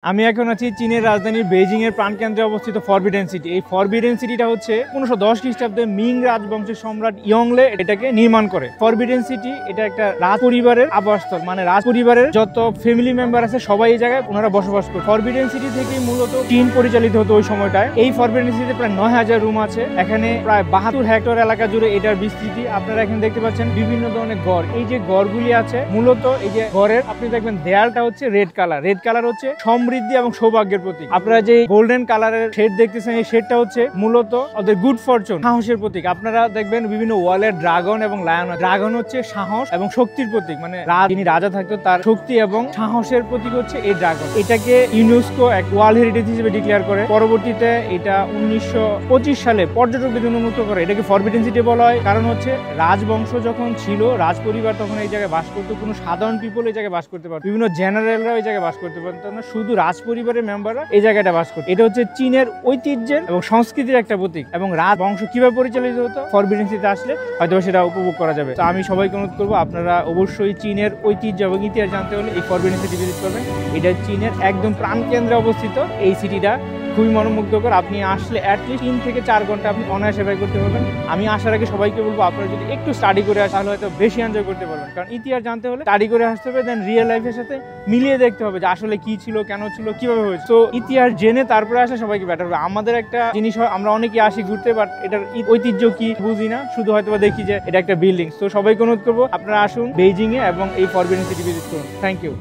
আমি এখন আছি চীনের রাজধানী বেইজিং এর প্রাণকেন্দ্রে অবস্থিত ফরবিডেন সিটি। এই ফরবিডেন সিটিটা হচ্ছে 1510 খ্রিস্টাব্দে মিং রাজবংশের সম্রাট ইয়ংলে এটাকে নির্মাণ করে। ফরবিডেন সিটি এটা একটা রাজ পরিবারের আবাসস্থল, মানে রাজ পরিবারের যত ফ্যামিলি মেম্বার আছে সবাই এই জায়গায় ওনারা বসবাস করে। ফরবিডেন সিটি থেকেই মূলত চীন পরিচালিত হতো ওই সময়টায়। এই ফরবিডেন সিটিতে প্রায় 9000 রুম আছে। এখানে প্রায় 72 হেক্টর এলাকা জুড়ে এটার বিস্তৃতি। আপনারা এখানে দেখতে পাচ্ছেন বিভিন্ন ধরনের গড়। এই যে গড়গুলি আছে মূলত এই যে গড়ের আপনি দেখবেন দেয়ালটা হচ্ছে রেড কালার। রেড কালার হচ্ছে সমৃদ্ধি এবং সৌভাগ্যের প্রতীক। আপনারা যে গোল্ডেন কালারের শেড দেখতেছেন এই শেডটা হচ্ছে মূলত ওদের গুড ফরচুন, সাহসের প্রতীক। আপনারা দেখবেন বিভিন্ন ওয়ালের ড্রাগন এবং লায়ন। ড্রাগন হচ্ছে সাহস এবং শক্তির প্রতীক, মানে যিনি রাজা থাকতো তার শক্তি এবং সাহসের প্রতীক হচ্ছে এই ড্রাগন। এটাকে ইউনেস্কো এক ওয়ার্ল্ড হেরিটেজ হিসেবে ডিক্লেয়ার করে। পরবর্তীতে এটা 1925 সালে পর্যটকদের উন্মুক্ত করে। এটাকে ফরবিডেন সিটি বলা হয় কারণ হচ্ছে রাজবংশ যখন ছিল, রাজ পরিবার তখন এই জায়গায় বাস করতো। কোনো সাধারণ পিপল এই জায়গায় বাস করতে পারতো, বিভিন্ন জেনারেলরা এই জায়গায় বাস করতে পারতো না, শুধু রাজ পরিবারের মেম্বাররা এই জায়গাটা বাস করতো। এটা হচ্ছে চীনের ঐতিহ্যের এবং সংস্কৃতির একটা প্রতীক। এবং রাজবংশ কিভাবে পরিচালিত হতো ফরবিডেন সিটিতে আসলে হয়তো সেটা উপভোগ করা যাবে। তো আমি সবাইকে অনুরোধ করবো আপনারা অবশ্যই চীনের ঐতিহ্য এবং ইতিহাস জানতে হলে এই ফরবিডেন সিটি ভিজিট করবেন। এটা চীনের একদম প্রাণকেন্দ্রে অবস্থিত। এই সিটিটা খুবই মনোমুগ্ধকর। আপনি আসলে অ্যাটলিস্ট 3 থেকে 4 ঘন্টা আপনি অনায়াসে ব্যয় করতে পারবেন। আমি আসার আগে সবাইকে বলবো আপনারা যদি একটু স্টাডি করে আসেন তাহলে হয়তো বেশি এনজয় করতে পারবেন। কারণ ইতিহাস জানতে হলে স্টাডি করে আসতে হবে, দেন রিয়েল লাইফের সাথে মিলিয়ে দেখতে হবে যে আসলে কি ছিল, কেন ছিল, কিভাবে হয়েছে। তো ইতিহাস জেনে তারপরে আসলে সবাইকে বেটার হবে। আমাদের একটা জিনিস হয়, আমরা অনেকে আসি ঘুরতে, বাট এটার ঐতিহ্য কি বুঝি না, শুধু হয়তো দেখি যে এটা একটা বিল্ডিং। তো সবাইকে অনুরোধ করবো আপনারা আসুন বেইজিং এ এবং এই ফরবিডেন সিটি ভিজিট করুন। Thank you.